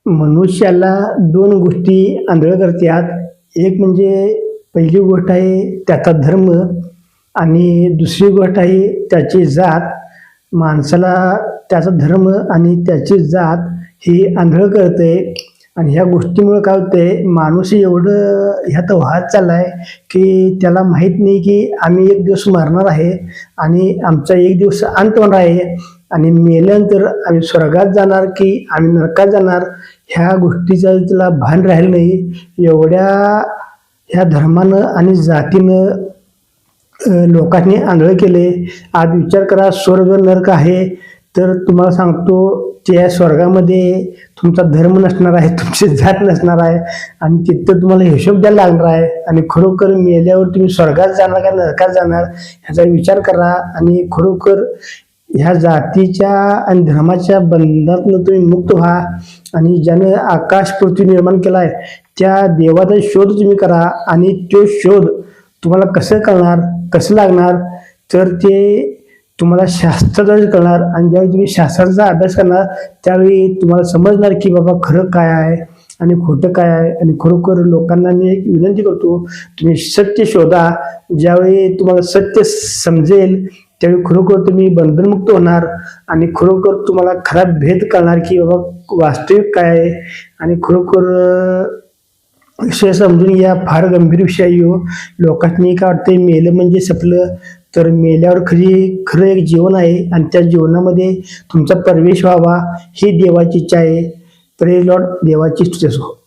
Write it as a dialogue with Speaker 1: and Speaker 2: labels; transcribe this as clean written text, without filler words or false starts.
Speaker 1: मनुष्याला दोन गोष्टी आंधळ करतात. एक म्हणजे पहिली गोष्ट आहे त्याचा धर्म आणि दुसरी गोष्ट आहे त्याची जात. माणसाला त्याचा धर्म आणि त्याची जात ही आंधळ करते. आणि ह्या गोष्टीमुळे काय होतंय, माणूस एवढं ह्यात वाहत चाललाय की त्याला माहीत नाही की आम्ही एक दिवस मरणार आहे आणि आमचा एक दिवस अंत होणार आहे आणि मेल्यानंतर आम्ही स्वर्गात जाणार की आम्ही नरकात जाणार, ह्या गोष्टीचं त्याला भान राहिलं नाही. एवढ्या ह्या धर्मानं आणि जातीनं लोकांनी आंधळ केले. आज विचार करा, स्वर्ग नरक आहे तर तुम्हाला सांगतो त्या स्वर्गामध्ये तुमचा धर्म नसणार आहे, तुमची जात नसणार आहे आणि तिथं तुम्हाला हिशोब द्यायला लागणार आहे. आणि खरोखर मेल्यावर तुम्ही स्वर्गात जाणार का नरकात जाणार ह्याचा विचार करा. आणि खरोखर ह्या जातीच्या आणि धर्माच्या बंधनातून तुम्ही मुक्त व्हा. आणि ज्यानं आकाश पृथ्वी निर्माण केला आहे त्या देवाचा शोध तुम्ही करा. आणि तो शोध तुम्हाला कसं कळणार, कसं लागणार, तर ते तुम्हाला शास्त्राद्वारे कळणार. आणि ज्यावेळी तुम्ही शास्त्राचा अभ्यास करणार त्यावेळी तुम्हाला समजणार की बाबा खरं काय आहे आणि खोटं काय आहे. आणि खरोखर लोकांना मी एक विनंती करतो, तुम्ही सत्य शोधा. ज्यावेळी तुम्हाला सत्य समजेल त्यावेळी खरोखर तुम्ही बंधनमुक्त होणार आणि खरोखर तुम्हाला खरा भेद कळणार की बाबा वास्तविक काय आहे. आणि खरोखर विषय समजून घ्या, फार गंभीर विषय आहे. लोकांनी काय वाटतंय मेलं म्हणजे संपलं, तर मेल्यावर खरं एक जीवन आहे आणि त्या जीवनामध्ये तुमचा प्रवेश व्हावा ही देवाची इच्छा आहे. Praise Lord. देवाची स्तुती असो.